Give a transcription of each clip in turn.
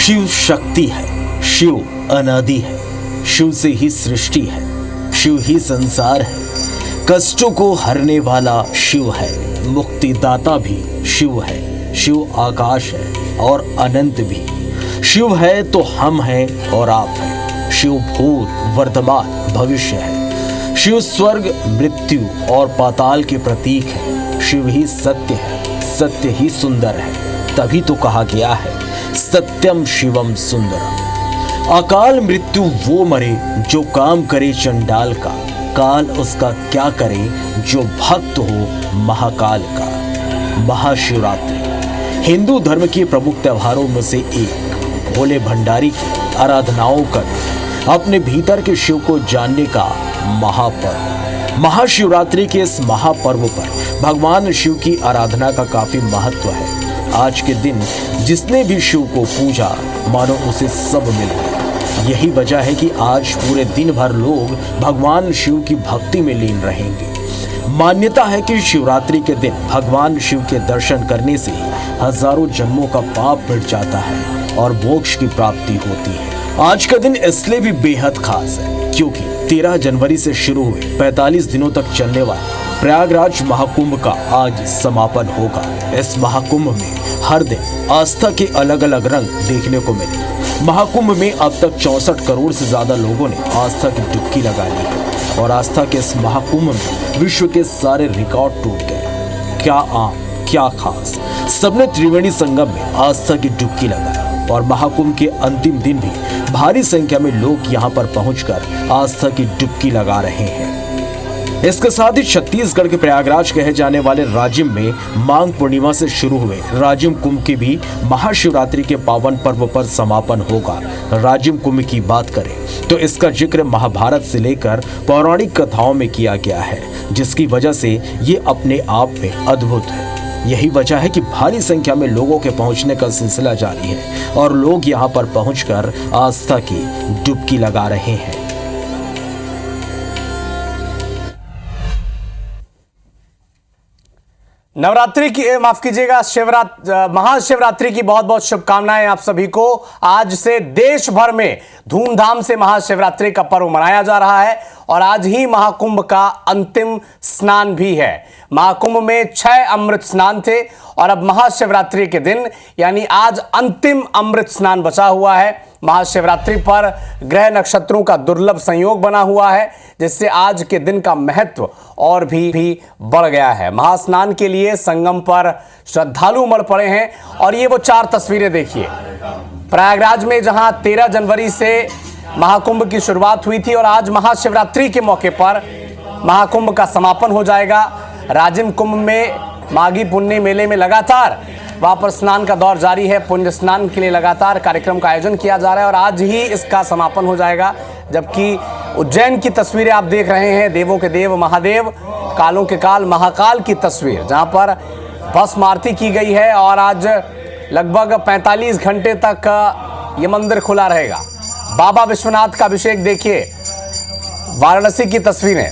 शिव शक्ति है, शिव अनादि है, शिव से ही सृष्टि है, शिव ही संसार है। कष्टों को हरने वाला शिव है, मुक्तिदाता भी शिव है। शिव आकाश है और अनंत भी। शिव है तो हम हैं और आप हैं। शिव भूत वर्तमान भविष्य है। शिव स्वर्ग मृत्यु और पाताल के प्रतीक है। शिव ही सत्य है, सत्य ही सुंदर है। तभी तो कहा गया है सत्यम शिवम सुंदरम। अकाल मृत्यु वो मरे जो काम करे चंडाल का, काल उसका क्या करे जो भक्त हो महाकाल का। महाशिवरात्रि हिंदू धर्म के प्रमुख त्योहारों में से एक भोले भंडारी की आराधनाओं का अपने भीतर के शिव को जानने का महापर्व। महाशिवरात्रि के इस महापर्व पर भगवान शिव की आराधना का काफी महत्व है। आज के दिन जिसने भी शिव को पूजा मानो उसे सब मिल गया। यही वजह है कि आज पूरे दिन भर लोग भगवान शिव की भक्ति में लीन रहेंगे। मान्यता है कि शिवरात्रि के दिन भगवान शिव के दर्शन करने से हजारों जन्मों का पाप मिट जाता है और मोक्ष की प्राप्ति होती है। आज का दिन इसलिए भी बेहद खास है क्योंकि 13 जनवरी से शुरू हुए 45 दिनों तक चलने वाले प्रयागराज महाकुंभ का आज समापन होगा। इस महाकुंभ में हर दिन आस्था के अलग अलग रंग देखने को मिले। महाकुंभ में अब तक 64 करोड़ से ज्यादा लोगों ने आस्था की डुबकी लगा ली है और आस्था के इस महाकुंभ में विश्व के सारे रिकॉर्ड टूट गए। क्या आम क्या खास, सबने त्रिवेणी संगम में आस्था की डुबकी लगाई और महाकुंभ के अंतिम दिन भी भारी संख्या में लोग यहां पर पहुंचकर आस्था की डुबकी लगा रहे हैं। इसके साथ ही छत्तीसगढ़ के प्रयागराज कहे जाने वाले राजिम में माघ पूर्णिमा से शुरू हुए राजिम कुंभ के भी महाशिवरात्रि के पावन पर्व पर समापन होगा। राजिम कुंभ की बात करें तो इसका जिक्र महाभारत से लेकर पौराणिक कथाओं में किया गया है, जिसकी वजह से ये अपने आप में अद्भुत है। यही वजह है कि भारी संख्या में लोगों के पहुंचने का सिलसिला जारी है और लोग यहां पर पहुंचकर आस्था की डुबकी लगा रहे हैं। नवरात्रि की माफ कीजिएगा महाशिवरात्रि की बहुत बहुत शुभकामनाएं आप सभी को। आज से देश भर में धूमधाम से महाशिवरात्रि का पर्व मनाया जा रहा है और आज ही महाकुंभ का अंतिम स्नान भी है। महाकुंभ में 6 अमृत स्नान थे और अब महाशिवरात्रि के दिन यानी आज अंतिम अमृत स्नान बचा हुआ है। महाशिवरात्रि पर ग्रह नक्षत्रों का दुर्लभ संयोग बना हुआ है, जिससे आज के दिन का महत्व और भी बढ़ गया है। महास्नान के लिए संगम पर श्रद्धालु उमड़ पड़े हैं और ये वो 4 तस्वीरें देखिए। प्रयागराज में जहां 13 जनवरी से महाकुंभ की शुरुआत हुई थी और आज महाशिवरात्रि के मौके पर महाकुंभ का समापन हो जाएगा। राजिम कुंभ में माघी पुण्य मेले में लगातार वहां पर स्नान का दौर जारी है। पुण्य स्नान के लिए लगातार कार्यक्रम का आयोजन किया जा रहा है और आज ही इसका समापन हो जाएगा। जबकि उज्जैन की तस्वीरें आप देख रहे हैं, देवों के देव महादेव, कालों के काल महाकाल की तस्वीर, जहां पर भस्म आरती की गई है और आज लगभग 45 घंटे तक ये मंदिर खुला रहेगा। बाबा विश्वनाथ का अभिषेक देखिए, वाराणसी की तस्वीरें।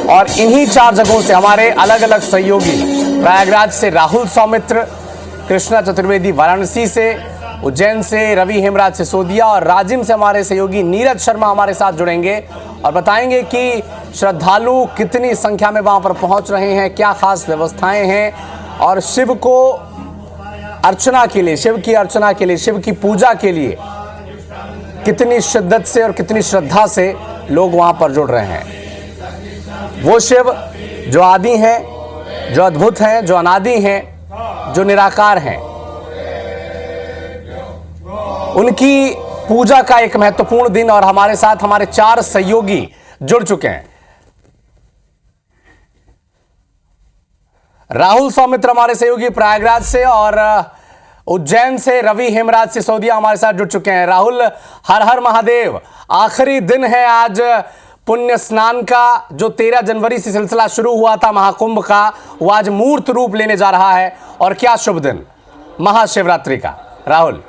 और इन्हीं 4 जगहों से हमारे अलग अलग सहयोगी, प्रयागराज से राहुल सौमित्र, कृष्णा चतुर्वेदी वाराणसी से, उज्जैन से रवि हेमराज सिसोदिया और राजिम से हमारे सहयोगी नीरज शर्मा हमारे साथ जुड़ेंगे और बताएंगे कि श्रद्धालु कितनी संख्या में वहां पर पहुंच रहे हैं, क्या खास व्यवस्थाएं हैं और शिव को अर्चना के लिए, शिव की अर्चना के लिए, शिव की पूजा के लिए कितनी शिद्दत से और कितनी श्रद्धा से लोग वहां पर जुड़ रहे हैं। वो शिव जो आदि हैं, जो अद्भुत हैं, जो अनादि हैं, जो निराकार हैं, उनकी पूजा का एक महत्वपूर्ण दिन और हमारे साथ हमारे 4 सहयोगी जुड़ चुके हैं। राहुल सौमित्र हमारे सहयोगी प्रयागराज से और उज्जैन से रवि हेमराज सिसोदिया हमारे साथ जुड़ चुके हैं। राहुल, हर हर महादेव। आखिरी दिन है आज पुण्य स्नान का, जो 13 जनवरी से सिलसिला शुरू हुआ था महाकुंभ का, वो आज मूर्त रूप लेने जा रहा है और क्या शुभ दिन महाशिवरात्रि का। राहुल।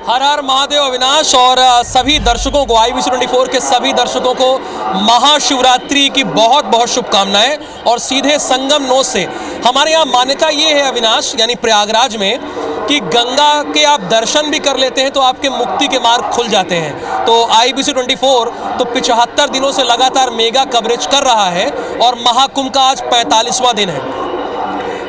हर हर महादेव अविनाश और सभी दर्शकों को IBC 24 के सभी दर्शकों को महाशिवरात्रि की बहुत बहुत शुभकामनाएं। और सीधे संगम नोद से हमारे यहाँ मान्यता ये है अविनाश, यानी प्रयागराज में, कि गंगा के आप दर्शन भी कर लेते हैं तो आपके मुक्ति के मार्ग खुल जाते हैं। तो IBC 24 तो 75 दिनों से लगातार मेगा कवरेज कर रहा है और महाकुंभ का आज 45वां दिन है।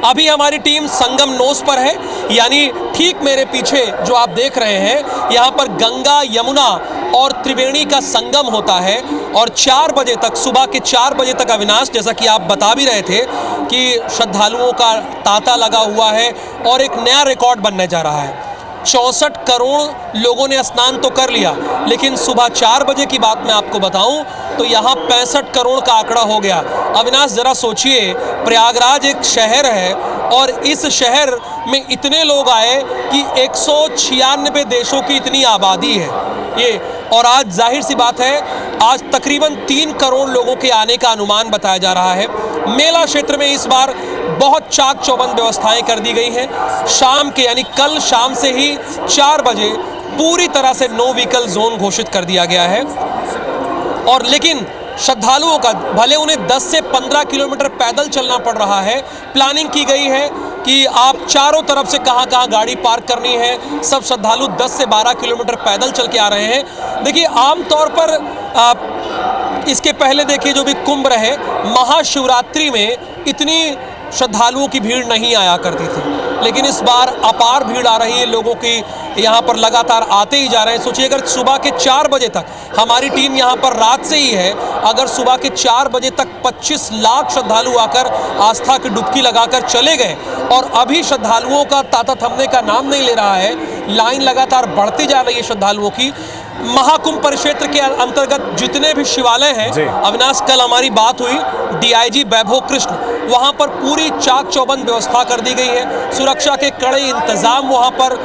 अभी हमारी टीम संगम नोस पर है, यानी ठीक मेरे पीछे जो आप देख रहे हैं, यहाँ पर गंगा, यमुना और त्रिवेणी का संगम होता है। और 4 बजे तक, सुबह के 4 बजे तक अविनाश, जैसा कि आप बता भी रहे थे कि श्रद्धालुओं का तांता लगा हुआ है और एक नया रिकॉर्ड बनने जा रहा है। 64 करोड़ लोगों ने स्नान तो कर लिया, लेकिन सुबह 4 बजे की बात मैं आपको बताऊं तो यहाँ 65 करोड़ का आंकड़ा हो गया। अविनाश जरा सोचिए, प्रयागराज एक शहर है और इस शहर में इतने लोग आए कि 196 देशों की इतनी आबादी है ये। और आज जाहिर सी बात है, आज तकरीबन 3 करोड़ लोगों के आने का अनुमान बताया जा रहा है। मेला क्षेत्र में इस बार बहुत चाक चौबंद व्यवस्थाएं कर दी गई हैं। शाम के, यानी कल शाम से ही 4 बजे पूरी तरह से नो व्हीकल जोन घोषित कर दिया गया है। और लेकिन श्रद्धालुओं का, भले उन्हें 10 से 15 किलोमीटर पैदल चलना पड़ रहा है, प्लानिंग की गई है कि आप चारों तरफ से कहां कहां गाड़ी पार्क करनी है। सब श्रद्धालु 10 से 12 किलोमीटर पैदल चल के आ रहे हैं। देखिए, आमतौर पर इसके पहले देखिए जो भी कुंभ रहे, महाशिवरात्रि में इतनी श्रद्धालुओं की भीड़ नहीं आया करती थी, लेकिन इस बार अपार भीड़ आ रही है लोगों की, यहाँ पर लगातार आते ही जा रहे हैं। सोचिए, अगर सुबह के 4 बजे तक, हमारी टीम यहाँ पर रात से ही है, अगर सुबह के 4 बजे तक 25 लाख श्रद्धालु आकर आस्था की डुबकी लगाकर चले गए और अभी श्रद्धालुओं का तांता थमने का नाम नहीं ले रहा है, लाइन लगातार बढ़ती जा रही है श्रद्धालुओं की। महाकुंभ परिक्षेत्र के अंतर्गत जितने भी शिवालय हैं, अविनाश, कल हमारी बात हुई DIG वैभव कृष्ण, वहां पर पूरी चाक चौबंद व्यवस्था कर दी गई है। सुरक्षा के कड़े इंतजाम वहां पर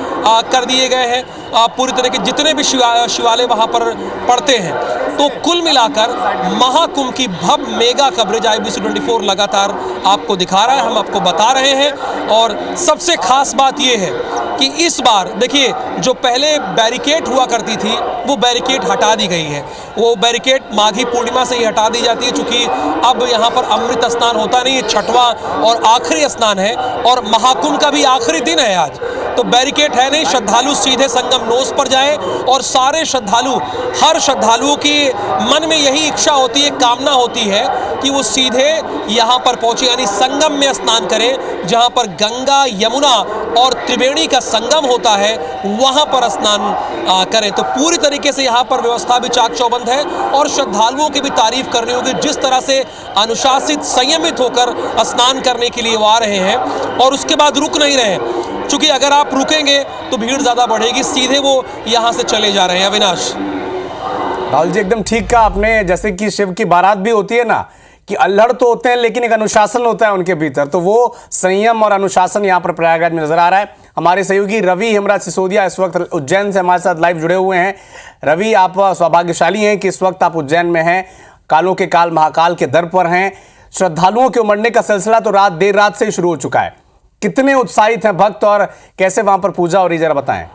कर दिए गए हैं। पूरी तरह के जितने भी शिवालय वहां पर पड़ते हैं। तो कुल मिलाकर महाकुंभ की भव्य मेगा कवरेज IBC 24 लगातार आपको दिखा रहा है, हम आपको बता रहे हैं। और सबसे खास बात यह है कि इस बार देखिए, जो पहले बैरिकेड हुआ करती थी वो बैरिकेड हटा दी गई है। वो बैरिकेड माघी पूर्णिमा से ही हटा दी जाती है, चूंकि अब यहाँ पर अमृत स्नान होता नहीं, 6वां और आखिरी स्नान है और महाकुंभ का भी आखिरी दिन है आज। तो बैरिकेड है नहीं, श्रद्धालु सीधे संगम नोस पर जाए। और सारे श्रद्धालु, हर श्रद्धालुओं की मन में यही इच्छा होती है, कामना होती है कि वो सीधे यहाँ पर पहुँचे, यानी संगम में स्नान करें, जहाँ पर गंगा, यमुना और त्रिवेणी का संगम होता है, वहाँ पर स्नान करें। तो पूरी तरीके से यहाँ पर व्यवस्था भी चाक चौबंद है और श्रद्धालुओं की भी तारीफ करनी होगी, जिस तरह से अनुशासित, संयमित होकर स्नान करने के लिए वो आ रहे हैं और उसके बाद रुक नहीं रहे, क्योंकि अगर आप रुकेंगे तो भीड़ ज़्यादा बढ़ेगी। सीधे वो यहाँ से चले जा रहे हैं। अविनाश, राहुल जी एकदम ठीक कहा आपने। जैसे कि शिव की बारात भी होती है ना, कि अल्हड़ तो होते हैं लेकिन एक अनुशासन होता है उनके भीतर, तो वो संयम और अनुशासन यहाँ पर प्रयागराज में नजर आ रहा है। हमारे सहयोगी रवि हेमराज सिसोदिया इस वक्त उज्जैन से हमारे साथ लाइव जुड़े हुए हैं। रवि, आप सौभाग्यशाली हैं कि इस वक्त आप उज्जैन में हैं, कालों के काल महाकाल के दर पर हैं। श्रद्धालुओं के उमड़ने का सिलसिला तो देर रात से ही शुरू हो चुका है। कितने उत्साहित हैं भक्त और कैसे वहां पर पूजा हो रही, जरा बताएं।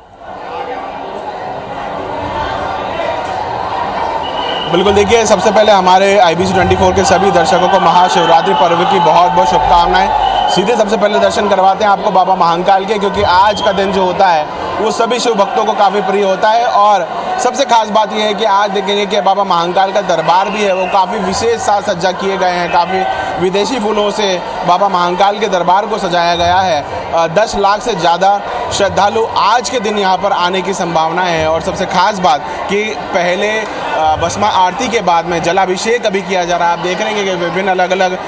बिल्कुल, देखिए, सबसे पहले हमारे IBC 24 के सभी दर्शकों को महाशिवरात्रि पर्व की बहुत बहुत शुभकामनाएं। सीधे सबसे पहले दर्शन करवाते हैं आपको बाबा महाकाल के, क्योंकि आज का दिन जो होता है वो सभी शिव भक्तों को काफ़ी प्रिय होता है। और सबसे खास बात यह है कि आज देखेंगे कि बाबा महाकाल का दरबार भी है, वो काफ़ी विशेष साज सज्जा किए गए हैं। काफ़ी विदेशी फूलों से बाबा महाकाल के दरबार को सजाया गया है। 10 लाख से ज़्यादा श्रद्धालु आज के दिन यहाँ पर आने की संभावना है। और सबसे खास बात कि पहले भस्मा आरती के बाद में जलाभिषेक अभी किया जा रहा है। आप देख रहे हैं कि विभिन्न अलग अलग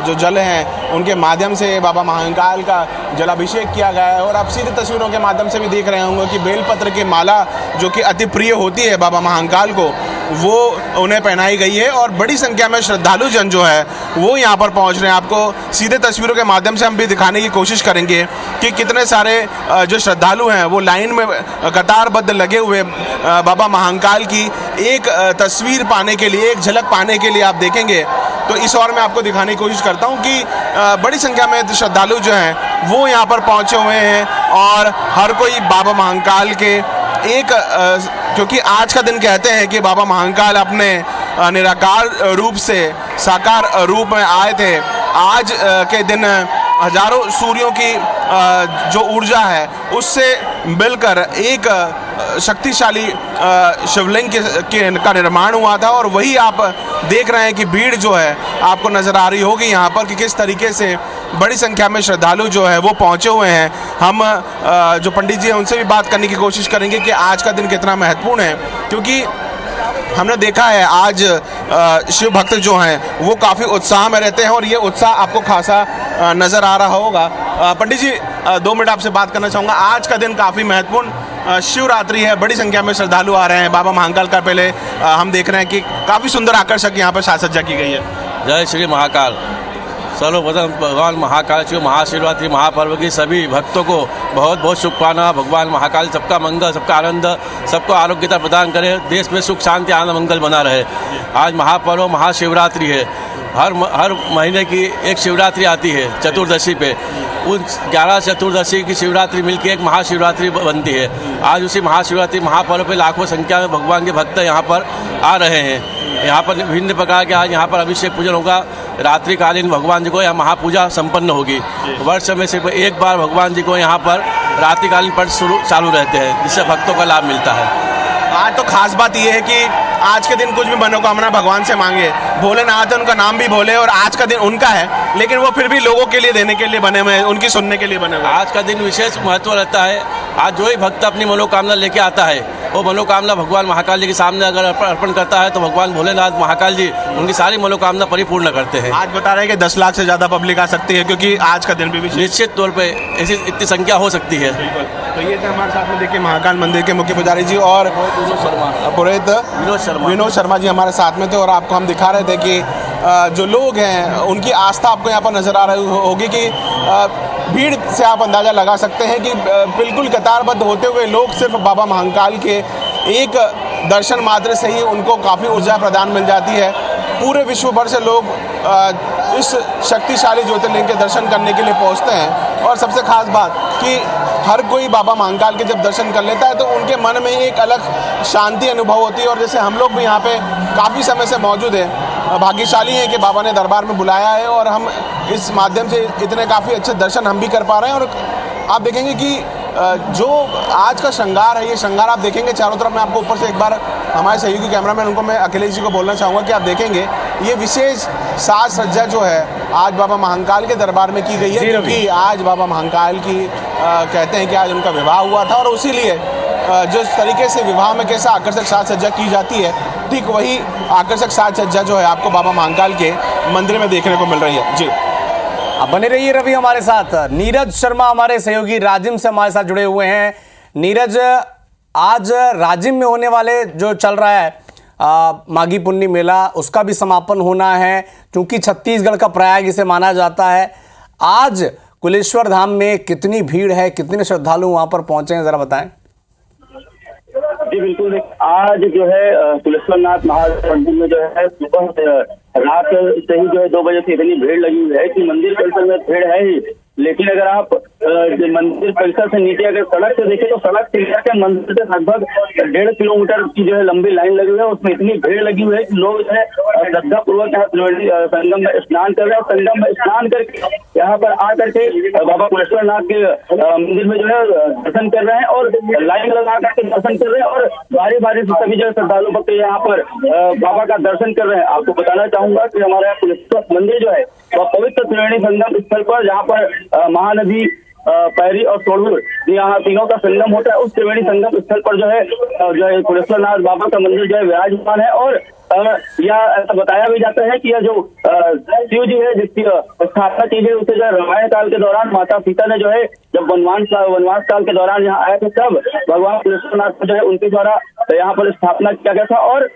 जो जल हैं उनके माध्यम से बाबा महाकाल का जलाभिषेक किया गया है। और आप सीधे तस्वीरों के माध्यम से भी देख रहे होंगे कि बेलपत्र की माला, जो कि अति प्रिय होती है बाबा महाकाल को, वो उन्हें पहनाई गई है। और बड़ी संख्या में श्रद्धालु जन जो है वो यहाँ पर पहुँच रहे हैं। आपको सीधे तस्वीरों के माध्यम से हम भी दिखाने की कोशिश करेंगे कि कितने सारे जो श्रद्धालु हैं वो लाइन में कतारबद्ध लगे हुए बाबा महाकाल की एक तस्वीर पाने के लिए, एक झलक पाने के लिए आप देखेंगे। तो इस और मैं आपको दिखाने की कोशिश करता हूँ कि बड़ी संख्या में श्रद्धालु जो हैं वो यहाँ पर पहुँचे हुए हैं और हर कोई बाबा महाकाल के क्योंकि आज का दिन कहते हैं कि बाबा महाकाल अपने निराकार रूप से साकार रूप में आए थे। आज के दिन हजारों सूर्यों की जो ऊर्जा है उससे मिलकर एक शक्तिशाली शिवलिंग का निर्माण हुआ था, और वही आप देख रहे हैं कि भीड़ जो है आपको नज़र आ रही होगी यहाँ पर कि किस तरीके से बड़ी संख्या में श्रद्धालु जो है वो पहुँचे हुए हैं। हम जो पंडित जी हैं उनसे भी बात करने की कोशिश करेंगे कि आज का दिन कितना महत्वपूर्ण है, क्योंकि हमने देखा है आज शिव भक्त जो हैं वो काफ़ी उत्साह में रहते हैं और ये उत्साह आपको खासा नज़र आ रहा होगा। पंडित जी 2 मिनट आपसे बात करना चाहूँगा। आज का दिन काफ़ी महत्वपूर्ण शिवरात्रि है, बड़ी संख्या में श्रद्धालु आ रहे हैं। बाबा महाकाल का पहले हम देख रहे हैं कि काफ़ी सुंदर आकर्षक यहाँ पर साज सज्जा की गई है। जय श्री महाकाल। सर्वप्रथम भगवान महाकाल शिव महाशिवरात्रि महापर्व की सभी भक्तों को बहुत बहुत शुभकामना। भगवान महाकाल सबका मंगल, सबका आनंद, सबको आरोग्यता प्रदान करे, देश में सुख शांति आनंद मंगल बना रहे। आज महापर्व महाशिवरात्रि है। हर महीने की एक शिवरात्रि आती है चतुर्दशी पे। उन 11 चतुर्दशी की शिवरात्रि मिलकर एक महाशिवरात्रि बनती है। आज उसी महाशिवरात्रि महापर्व पे लाखों संख्या में भगवान के भक्त यहाँ पर आ रहे हैं। यहाँ पर विभिन्न प्रकार के आज यहाँ पर अभिषेक पूजन होगा। रात्रिकालीन भगवान जी को यहाँ महापूजा संपन्न होगी। वर्ष में सिर्फ एक बार भगवान जी को यहाँ पर रात्रिकालीन पट चालू रहते हैं, जिससे भक्तों का लाभ मिलता है। आज तो खास बात यह है कि आज के दिन कुछ भी मनोकामना भगवान से मांगे, भोलेनाथ है, उनका नाम भी भोले, और आज का दिन उनका है, लेकिन वो फिर भी लोगों के लिए देने के लिए बने हुए हैं, उनकी सुनने के लिए बने हुए हैं। आज का दिन विशेष महत्व रहता है। आज जो ही भक्त अपनी मनोकामना लेके आता है वो मनोकामना भगवान महाकाल जी के सामने अगर अर्पण करता है तो भगवान भोलेनाथ महाकाल जी उनकी सारी मनोकामना परिपूर्ण करते हैं। आज बता रहे हैं कि 10 लाख से ज़्यादा पब्लिक आ सकती है, क्योंकि आज का दिन भी निश्चित तौर पे ऐसी इतनी संख्या हो सकती है। तो ये थे हमारे साथ में देखिए महाकाल मंदिर के मुख्य पुजारी जी और पुरोहित विनोद शर्मा जी हमारे साथ में थे, और आपको हम दिखा रहे थे कि जो लोग हैं उनकी आस्था आपको यहाँ पर नज़र आ रही होगी कि भीड़ से आप अंदाज़ा लगा सकते हैं कि बिल्कुल कतारबद्ध होते हुए लोग सिर्फ बाबा महाकाल के एक दर्शन मात्र से ही उनको काफ़ी ऊर्जा प्रदान मिल जाती है। पूरे विश्व भर से लोग इस शक्तिशाली ज्योतिर्लिंग के दर्शन करने के लिए पहुंचते हैं, और सबसे खास बात कि हर कोई बाबा महाकाल के जब दर्शन कर लेता है तो उनके मन में एक अलग शांति अनुभव होती है। और जैसे हम लोग भी यहाँ पे काफ़ी समय से मौजूद हैं, भाग्यशाली हैं कि बाबा ने दरबार में बुलाया है और हम इस माध्यम से इतने काफ़ी अच्छे दर्शन हम भी कर पा रहे हैं। और आप देखेंगे कि जो आज का श्रृंगार है, ये श्रृंगार आप देखेंगे चारों तरफ। मैं आपको ऊपर से एक बार हमारे सहयोगी कैमरामैन उनको मैं अखिलेश जी को बोलना चाहूँगा कि आप देखेंगे ये विशेष साज सज्जा जो है आज बाबा महाकाल के दरबार में की गई है, क्योंकि आज बाबा महाकाल की कहते हैं कि आज उनका विवाह हुआ था, और उसीलिए जिस तरीके से विवाह में कैसा आकर्षक साज सज्जा की जाती है, ठीक वही आकर्षक साज सज्जा जो है आपको बाबा महाकाल के मंदिर में देखने को मिल रही है। जी अब बने रहिए रवि हमारे साथ। नीरज शर्मा हमारे सहयोगी राजिम से हमारे साथ जुड़े हुए हैं। नीरज, आज राजिम में होने वाले जो चल रहा है माघी पुन्नी मेला, उसका भी समापन होना है, क्योंकि छत्तीसगढ़ का प्रयाग इसे माना जाता है। आज कुलेश्वर धाम में कितनी भीड़ है, कितने श्रद्धालु वहां पर पहुंचे हैं, जरा बताएं। जी बिल्कुल, आज जो है कुलेश्वरनाथ महादेव मंदिर में जो है सुबह रात से ही जो है 2 बजे से इतनी भीड़ लगी हुई है कि मंदिर परिसर में भीड़ है ही, लेकिन अगर आप मंदिर परिसर से नीचे अगर सड़क से देखें तो सड़क से लेकर मंदिर से लगभग 1.5 किलोमीटर की जो है लंबी लाइन लगी हुई है। उसमें इतनी भीड़ लगी हुई है कि लोग जो है श्रद्धा पूर्वक यहाँ संगम में स्नान कर रहे हैं, और संगम में स्नान करके यहाँ पर आकर के बाबा कुलेश्वरनाथ के मंदिर में जो है दर्शन कर रहे हैं, और लाइन लगा करके दर्शन कर रहे हैं, और बारी बारी से सभी जो है श्रद्धालु भक्त यहाँ पर बाबा का दर्शन कर रहे हैं। आपको बताना चाहूंगा कि हमारे यहाँ कुलेश्वर मंदिर जो है वह पवित्र त्रिवेणी संगम स्थल पर, जहाँ पर महानदी पैरी और सोढ़ुर यहाँ तीनों का संगम होता है, उस त्रिवेणी संगम स्थल पर जो है कुलेश्वरनाथ बाबा का मंदिर जो है विराजमान है। और यह ऐसा बताया भी जाता है कि यह जो शिव जी है जिसकी स्थापना की गई उसे जो है रामायण काल के दौरान माता सीता ने जो है जब वनवास काल के दौरान यहाँ आए थे, तब भगवान कुलेश्वरनाथ को जो है उनके द्वारा यहाँ पर स्थापना किया गया था। और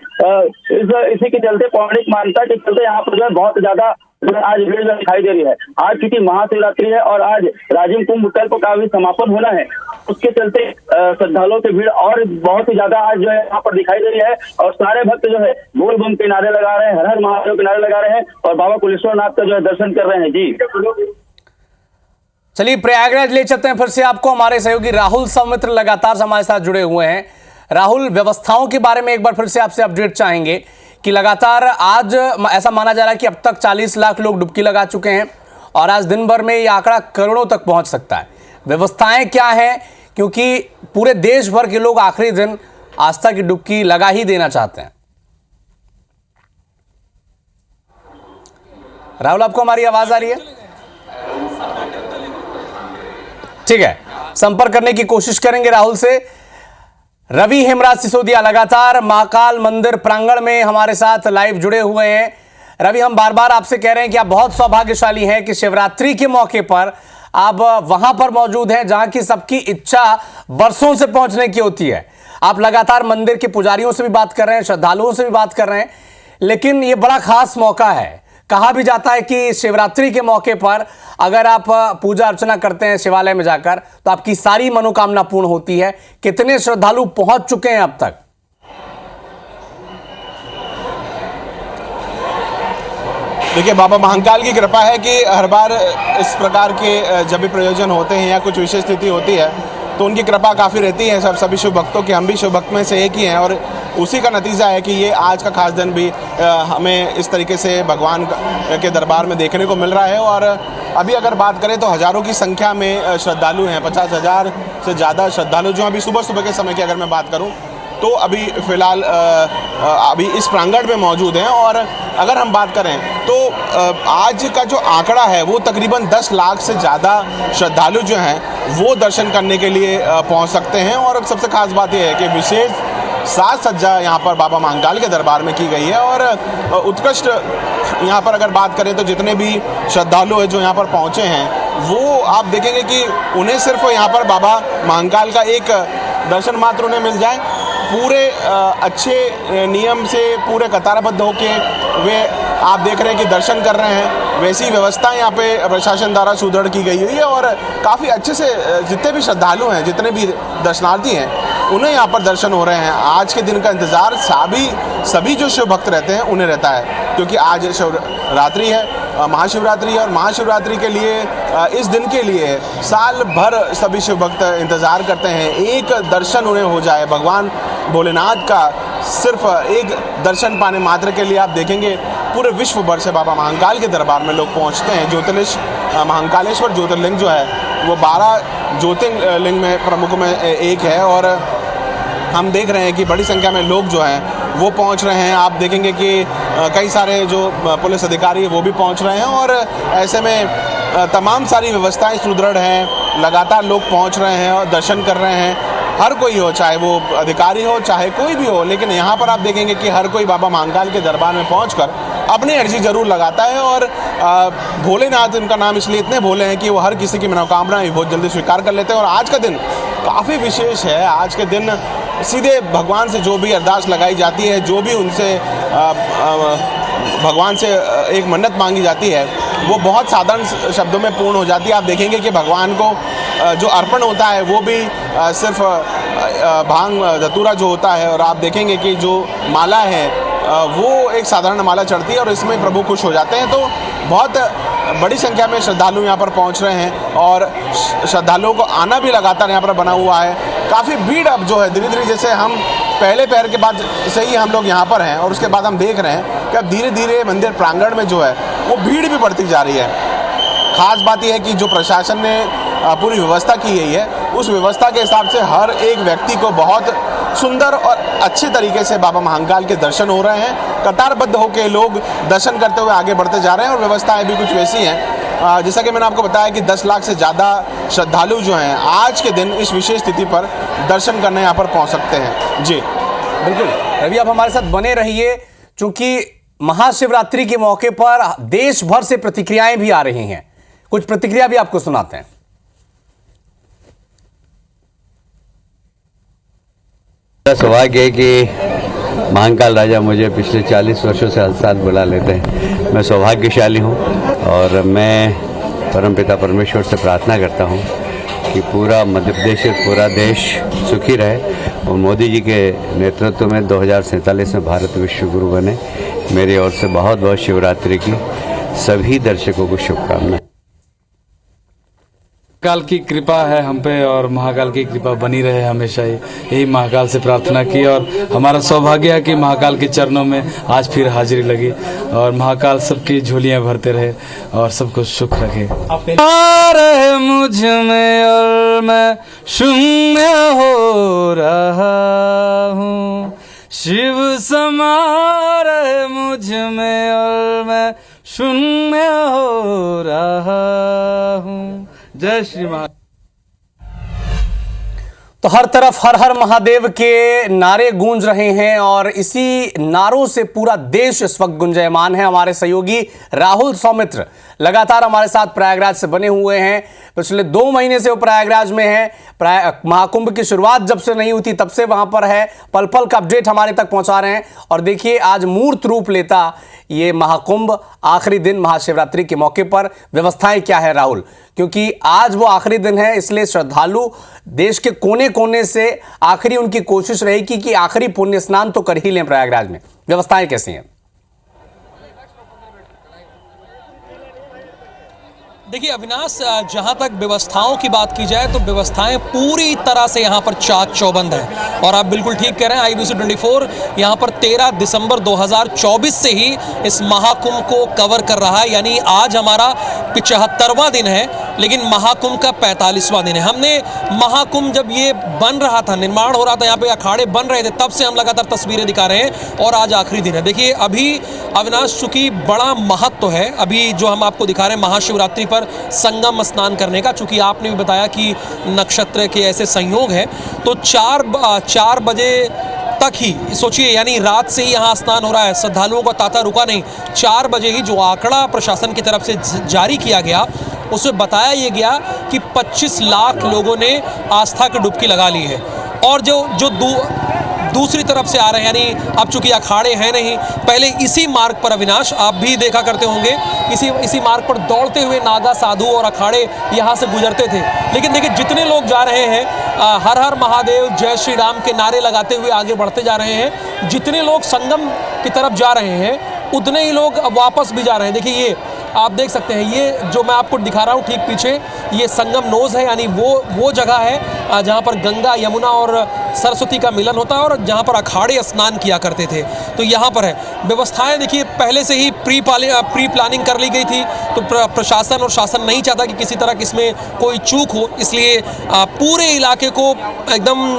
इसी के चलते पौराणिक मान्यता के चलते यहाँ पर जो है बहुत ज्यादा आज भीड़ दिखाई दे रही है। आज क्योंकि महाशिवरात्रि है और आज राजिम कुंभ कल्प का भी समापन होना है, उसके चलते श्रद्धालुओं की भीड़ और बहुत ही ज्यादा आज जो है यहाँ पर दिखाई दे रही है। और सारे भक्त जो है बोल बम के नारे लगा रहे हैं, हर हर महादेव के नारे लगा रहे हैं, और बाबा कुलेश्वरनाथ का जो है दर्शन कर रहे हैं। जी चलिए प्रयागराज ले चलते हैं फिर से आपको। हमारे सहयोगी राहुल सौमित्र लगातार हमारे साथ जुड़े हुए हैं। राहुल, व्यवस्थाओं के बारे में एक बार फिर से आपसे अपडेट चाहेंगे कि लगातार आज ऐसा माना जा रहा है कि अब तक 40 लाख लोग डुबकी लगा चुके हैं और आज दिन भर में यह आंकड़ा करोड़ों तक पहुंच सकता है। व्यवस्थाएं क्या हैं, क्योंकि पूरे देश भर के लोग आखिरी दिन आस्था की डुबकी लगा ही देना चाहते हैं। राहुल, आपको हमारी आवाज आ रही है? ठीक है, संपर्क करने की कोशिश करेंगे राहुल से। रवि हेमराज सिसोदिया लगातार महाकाल मंदिर प्रांगण में हमारे साथ लाइव जुड़े हुए हैं। रवि, हम बार बार आपसे कह रहे हैं कि आप बहुत सौभाग्यशाली हैं कि शिवरात्रि के मौके पर आप वहां पर मौजूद हैं जहां की सबकी इच्छा बरसों से पहुंचने की होती है। आप लगातार मंदिर के पुजारियों से भी बात कर रहे हैं, श्रद्धालुओं से भी बात कर रहे हैं, लेकिन यह बड़ा खास मौका है। कहा भी जाता है कि शिवरात्रि के मौके पर अगर आप पूजा अर्चना करते हैं शिवालय में जाकर तो आपकी सारी मनोकामना पूर्ण होती है। कितने श्रद्धालु पहुंच चुके हैं अब तक? देखिए, बाबा महाकाल की कृपा है कि हर बार इस प्रकार के जब भी प्रयोजन होते हैं या कुछ विशेष स्थिति होती है तो उनकी कृपा काफ़ी रहती है सभी शिव भक्तों की। हम भी शिव भक्त में से एक ही हैं और उसी का नतीजा है कि ये आज का खास दिन भी हमें इस तरीके से भगवान के दरबार में देखने को मिल रहा है। और अभी अगर बात करें तो हज़ारों की संख्या में श्रद्धालु हैं, 50,000 से ज़्यादा श्रद्धालु जो अभी सुबह सुबह के समय की अगर मैं बात करूं तो अभी फ़िलहाल अभी इस प्रांगण में मौजूद हैं। और अगर हम बात करें तो आज का जो आंकड़ा है वो तकरीबन 10 लाख से ज़्यादा श्रद्धालु जो हैं वो दर्शन करने के लिए पहुंच सकते हैं। और सबसे खास बात यह है कि विशेष साज सज्जा यहाँ पर बाबा महाकाल के दरबार में की गई है। और उत्कृष्ट यहाँ पर अगर बात करें तो जितने भी श्रद्धालु हैं जो यहाँ पर पहुँचे हैं वो आप देखेंगे कि उन्हें सिर्फ यहाँ पर बाबा महाकाल का एक दर्शन मात्र उन्हें मिल जाए, पूरे अच्छे नियम से पूरे कतारबद्ध होके वे आप देख रहे हैं कि दर्शन कर रहे हैं। वैसी व्यवस्था यहाँ पे प्रशासन द्वारा सुदृढ़ की गई हुई है और काफ़ी अच्छे से जितने भी श्रद्धालु हैं, जितने भी दर्शनार्थी हैं, उन्हें यहाँ पर दर्शन हो रहे हैं। आज के दिन का इंतज़ार सभी जो शिव भक्त रहते हैं उन्हें रहता है, क्योंकि आज शिवरात्रि है, महाशिवरात्रि है। और महाशिवरात्रि के लिए इस दिन के लिए साल भर सभी शिव भक्त इंतज़ार करते हैं एक दर्शन उन्हें हो जाए भगवान भोलेनाथ का। सिर्फ एक दर्शन पाने मात्र के लिए आप देखेंगे पूरे विश्व भर से बाबा महाकाल के दरबार में लोग पहुंचते हैं। महाकालेश्वर ज्योतिर्लिंग जो है वो 12 ज्योतिर्लिंग में प्रमुख में एक है और हम देख रहे हैं कि बड़ी संख्या में लोग जो हैं वो पहुंच रहे हैं। आप देखेंगे कि कई सारे जो पुलिस अधिकारी वो भी पहुंच रहे हैं और ऐसे में तमाम सारी व्यवस्थाएं सुदृढ़ हैं। लगातार लोग पहुंच रहे हैं और दर्शन कर रहे हैं। हर कोई हो, चाहे वो अधिकारी हो चाहे कोई भी हो, लेकिन यहाँ पर आप देखेंगे कि हर कोई बाबा महाकाल के दरबार में पहुंचकर अपनी अर्जी जरूर लगाता है। और भोलेनाथ उनका नाम इसलिए इतने भोले हैं कि वो हर किसी की मनोकामना बहुत जल्दी स्वीकार कर लेते हैं। और आज का दिन काफ़ी विशेष है। आज के दिन सीधे भगवान से जो भी अरदास लगाई जाती है, जो भी उनसे भगवान से एक मन्नत मांगी जाती है, वो बहुत साधारण शब्दों में पूर्ण हो जाती है। आप देखेंगे कि भगवान को जो अर्पण होता है वो भी सिर्फ भांग धतूरा जो होता है, और आप देखेंगे कि जो माला है वो एक साधारण माला चढ़ती है और इसमें प्रभु खुश हो जाते हैं। तो बहुत बड़ी संख्या में श्रद्धालु यहाँ पर पहुँच रहे हैं और श्रद्धालुओं को आना भी लगातार यहाँ पर बना हुआ है। काफ़ी भीड़ अब जो है धीरे धीरे, जैसे हम पहले पैर के बाद से ही हम लोग यहाँ पर हैं और उसके बाद हम देख रहे हैं कि अब धीरे धीरे मंदिर प्रांगण में जो है वो भीड़ भी बढ़ती जा रही है। खास बात यह है कि जो प्रशासन ने पूरी व्यवस्था की गई है उस व्यवस्था के हिसाब से हर एक व्यक्ति को बहुत सुंदर और अच्छे तरीके से बाबा महाकाल के दर्शन हो रहे हैं। कतारबद्ध होकर लोग दर्शन करते हुए आगे बढ़ते जा रहे हैं और व्यवस्थाएं भी कुछ वैसी हैं। जैसा कि मैंने आपको बताया कि 10 लाख से ज़्यादा श्रद्धालु जो हैं आज के दिन इस विशेष तिथि पर दर्शन करने यहाँ पर पहुँच सकते हैं। जी बिल्कुल रवि, आप हमारे साथ बने रहिए, क्योंकि महाशिवरात्रि के मौके पर देश भर से प्रतिक्रियाएं भी आ रही हैं। कुछ प्रतिक्रिया भी आपको सुनाते हैं। सौभाग्य है कि महाकाल राजा मुझे पिछले 40 वर्षों से हर साल बुला लेते हैं। मैं सौभाग्यशाली हूँ और मैं परमपिता परमेश्वर से प्रार्थना करता हूँ कि पूरा मध्य प्रदेश, पूरा देश सुखी रहे और मोदी जी के नेतृत्व में 2047 में भारत विश्व गुरु बने। मेरी ओर से बहुत बहुत शिवरात्रि की सभी दर्शकों को शुभकामनाएं। महाकाल की कृपा है हम पे और महाकाल की कृपा बनी रहे हमेशा ही, यही महाकाल से प्रार्थना की और हमारा सौभाग्य है कि महाकाल के चरणों में आज फिर हाजिरी लगी और महाकाल सबकी झोलियां भरते रहे और सबको सुख रखे। आ रहे मुझ में और मैं शून्य हो रहा हूँ, शिव समा रहे मुझ में और मैं शून्य हो रहा हूँ। जय श्री महाकाल। तो हर तरफ हर हर महादेव के नारे गूंज रहे हैं और इसी नारों से पूरा देश इस वक्त गुंजायमान है। हमारे सहयोगी राहुल सौमित्र लगातार हमारे साथ प्रयागराज से बने हुए हैं। पिछले 2 महीने से वो प्रयागराज में हैं। महाकुंभ की शुरुआत जब से नहीं हुई थी तब से वहां पर है, पल पल का अपडेट हमारे तक पहुंचा रहे हैं। और देखिए आज मूर्त रूप लेता ये महाकुंभ, आखिरी दिन महाशिवरात्रि के मौके पर व्यवस्थाएं क्या है राहुल, क्योंकि आज वो आखिरी दिन है इसलिए श्रद्धालु देश के कोने कोने से आखिरी उनकी कोशिश रहेगी कि आखिरी पुण्य स्नान तो कर ही लें प्रयागराज में। व्यवस्थाएं कैसी हैं? देखिए अविनाश, जहां तक व्यवस्थाओं की बात की जाए तो व्यवस्थाएं पूरी तरह से यहां पर चाक चौबंद है। और आप बिल्कुल ठीक कह रहे हैं, IBC 24 यहां पर 13 दिसंबर 2024 से ही इस महाकुंभ को कवर कर रहा है। यानी आज हमारा 75वां दिन है लेकिन महाकुंभ का 45वां दिन है। हमने महाकुंभ जब ये बन रहा था, निर्माण हो रहा था, यहाँ पे अखाड़े बन रहे थे, तब से हम लगातार तस्वीरें दिखा रहे हैं और आज आखिरी दिन है। देखिए अभी अविनाश, चूंकि बड़ा महत्व है अभी जो हम आपको दिखा रहे हैं महाशिवरात्रि पर संगम स्नान करने का, चूंकि आपने भी बताया कि नक्षत्र के ऐसे संयोग है, तो 4 बजे तक ही सोचिए, यानी रात से ही यहाँ स्नान हो रहा है। श्रद्धालुओं का तांता रुका नहीं। 4 बजे ही जो आंकड़ा प्रशासन की तरफ से जारी किया गया उसमें बताया ये गया कि 25 लाख लोगों ने आस्था की डुबकी लगा ली है। और जो दूसरी तरफ से आ रहे हैं, यानी अब चूंकि अखाड़े हैं नहीं, पहले इसी मार्ग पर अविनाश आप भी देखा करते होंगे, इसी मार्ग पर दौड़ते हुए नागा साधु और अखाड़े यहाँ से गुजरते थे। लेकिन देखिए जितने लोग जा रहे हैं हर हर महादेव जय श्री राम के नारे लगाते हुए आगे बढ़ते जा रहे हैं। जितने लोग संगम की तरफ जा रहे हैं उतने ही लोग वापस भी जा रहे हैं। देखिए ये आप देख सकते हैं, ये जो मैं आपको दिखा रहा हूँ ठीक पीछे, ये संगम नोज है, यानी वो जगह है जहाँ पर गंगा यमुना और सरस्वती का मिलन होता है और जहाँ पर अखाड़े स्नान किया करते थे। तो यहाँ पर है व्यवस्थाएं। देखिए पहले से ही प्री प्लानिंग कर ली गई थी, तो प्रशासन और शासन नहीं चाहता कि किसी तरह इसमें कोई चूक हो, इसलिए पूरे इलाके को एकदम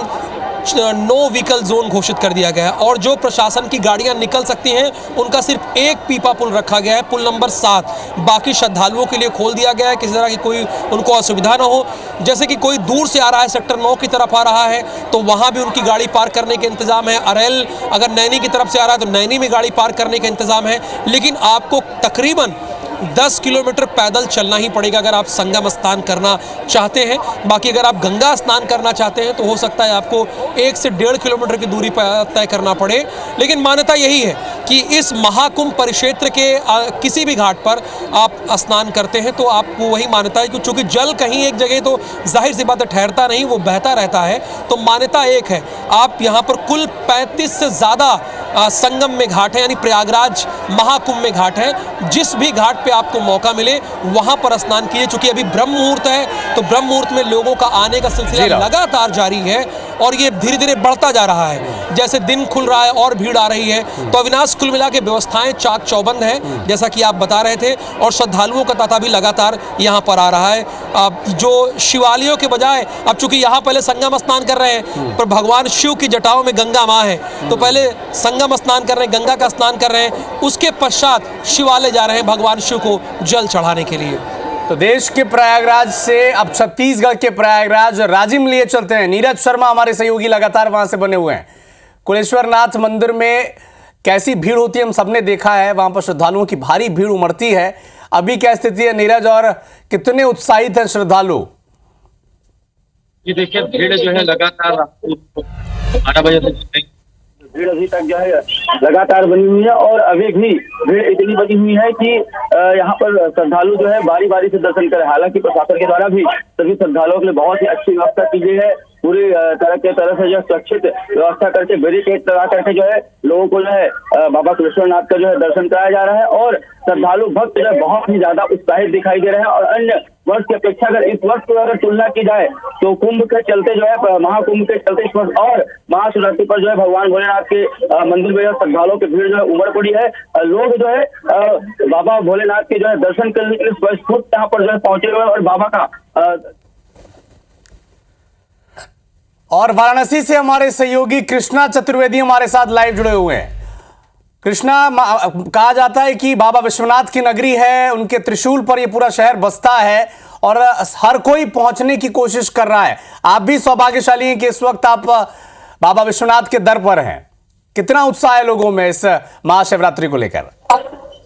नो व्हीकल जोन घोषित कर दिया गया है। और जो प्रशासन की गाड़ियां निकल सकती हैं उनका सिर्फ एक पीपा पुल रखा गया है, पुल नंबर 7। बाकी श्रद्धालुओं के लिए खोल दिया गया है, किसी तरह की कोई उनको असुविधा ना हो। जैसे कि कोई दूर से आ रहा है, सेक्टर 9 की तरफ आ रहा है, तो वहां भी उनकी गाड़ी पार्क करने के इंतजाम है। अरेल अगर नैनी की तरफ से आ रहा है तो नैनी में गाड़ी पार्क करने का इंतजाम है। लेकिन आपको तकरीबन 10 किलोमीटर पैदल चलना ही पड़ेगा अगर आप संगम स्नान करना चाहते हैं। बाकी अगर आप गंगा स्नान करना चाहते हैं तो हो सकता है आपको 1 से 1.5 किलोमीटर की दूरी तय करना पड़े। लेकिन मान्यता यही है कि इस महाकुंभ परिक्षेत्र के किसी भी घाट पर आप स्नान करते हैं तो आपको वही मान्यता है कि चूंकि जल कहीं एक जगह तो जाहिर सी बात है ठहरता नहीं, वो बहता रहता है। तो मान्यता एक है, आप यहाँ पर कुल 35 से ज़्यादा संगम में घाट है, यानी प्रयागराज महाकुंभ में घाट है। जिस भी घाट पे आपको मौका मिले वहां पर स्नान कीजिए। चूंकि अभी ब्रह्म मुहूर्त है तो ब्रह्म मुहूर्त में लोगों का आने का सिलसिला लगातार जारी है और ये धीरे धीरे बढ़ता जा रहा है। जैसे दिन खुल रहा है और भीड़ आ रही है। तो अविनाश, कुल मिला के व्यवस्थाएं चाक चौबंद है जैसा कि आप बता रहे थे, और श्रद्धालुओं का तांता भी लगातार यहाँ पर आ रहा है। जो शिवालयों के बजाय अब चूंकि यहाँ पहले संगम स्नान कर रहे हैं पर भगवान शिव की जटाओं में गंगा माँ है, तो पहले संगम स्नान कर रहे हैं, गंगा का स्नान कर रहे हैं, उसके पश्चात शिवालय जा रहे हैं भगवान शिव को जल चढ़ाने के लिए। तो देश के प्रयागराज से अब छत्तीसगढ़ के प्रयागराज राजिम लिए चलते हैं। नीरज शर्मा हमारे सहयोगी लगातार वहां से बने हुए हैं। कुलेश्वरनाथ मंदिर में कैसी भीड़ होती है हम सबने देखा है, वहां पर श्रद्धालुओं की भारी भीड़ उमड़ती है। अभी क्या स्थिति है नीरज, और कितने उत्साहित हैं श्रद्धालु? ये देखिए भीड़ जो है लगातार 12 बजे तक भीड़ अभी तक जो है लगातार बनी हुई है और अभी भी भीड़ इतनी बनी हुई है कि यहाँ पर श्रद्धालु जो है बारी बारी से दर्शन करें। हालांकि प्रशासन के द्वारा भी सभी श्रद्धालुओं के लिए बहुत ही अच्छी व्यवस्था की गई है। पूरी तरह से जो सुरक्षित व्यवस्था करके बैरिकेड लगा करके जो है लोगों को जो है बाबा कुलेश्वरनाथ का जो है दर्शन कराया जा रहा है। और श्रद्धालु भक्त जो है बहुत ही ज्यादा उत्साहित दिखाई दे रहे हैं और अन्य वर्ष की अपेक्षा अगर इस वर्ष को अगर तुलना की जाए तो कुंभ के चलते जो है, महाकुंभ के चलते इस वर्ष और महाशिवरात्रि पर जो है भगवान भोलेनाथ के मंदिर में श्रद्धालुओं की भीड़ जो है उमड़ पड़ी है। लोग जो है बाबा भोलेनाथ के जो है दर्शन करने के लिए स्वस्फूर्त यहाँ पर जो है पहुंचे हुए और बाबा का और वाराणसी से हमारे सहयोगी कृष्णा चतुर्वेदी हमारे साथ लाइव जुड़े हुए हैं। कृष्णा, कहा जाता है कि बाबा विश्वनाथ की नगरी है, उनके त्रिशूल पर यह पूरा शहर बसता है और हर कोई पहुंचने की कोशिश कर रहा है। आप भी सौभाग्यशाली हैं कि इस वक्त आप बाबा विश्वनाथ के दर पर हैं। कितना उत्साह है लोगों में इस महाशिवरात्रि को लेकर?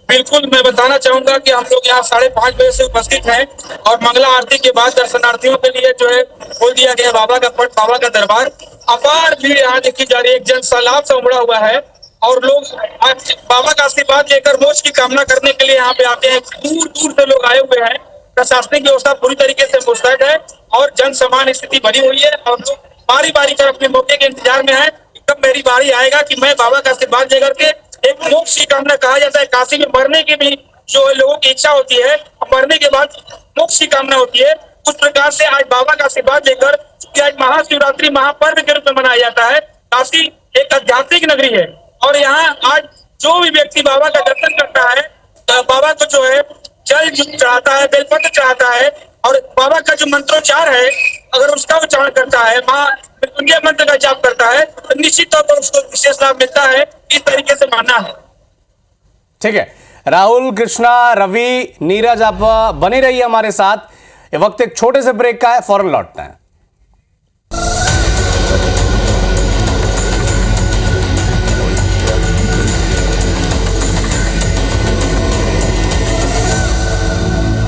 बिल्कुल, मैं बताना चाहूंगा कि हम लोग यहाँ 5:30 बजे से उपस्थित हैं और मंगला आरती के बाद दर्शनार्थियों के लिए जो है खोल दिया गया बाबा का पट, बाबा का दरबार। अपार भीड़ यहाँ देखी जा रही है, एक जन सैलाब से उमड़ा हुआ है और लोग आज बाबा का आशीर्वाद लेकर मोक्ष की कामना करने के लिए यहाँ पे आते हैं। दूर दूर से लोग आए हुए हैं। प्रशासनिक व्यवस्था पूरी तरीके से मुस्तैद है और जन समान स्थिति बनी हुई है और लोग बारी बारी कर अपने मौके के इंतजार में है। कब मेरी बारी आएगा कि मैं बाबा का आशीर्वाद लेकर के एक मोक्ष की कामना, कहा जाता है काशी में मरने की भी जो लोगों की इच्छा होती है, मरने के बाद मोक्ष की कामना होती है, उस प्रकार से आज बाबा का आशीर्वाद लेकर, क्योंकि आज महाशिवरात्रि महापर्व के रूप में मनाया जाता है। काशी एक आध्यात्मिक नगरी है और यहाँ आज जो भी व्यक्ति बाबा का दर्शन करता है, बाबा को जो है जल चढ़ाता है, बेलपत्र चढ़ाता है और बाबा का जो मंत्रोच्चार है अगर उसका उच्चारण करता है, मृत्युंजय मंत्र का जाप करता है, तो निश्चित तौर पर उसको विशेष लाभ मिलता है। इस तरीके से मानना है। ठीक है, राहुल, कृष्णा, रवि, नीरज, आप बने रहिए हमारे साथ। ये वक्त एक छोटे से ब्रेक का है, फौरन लौटना है।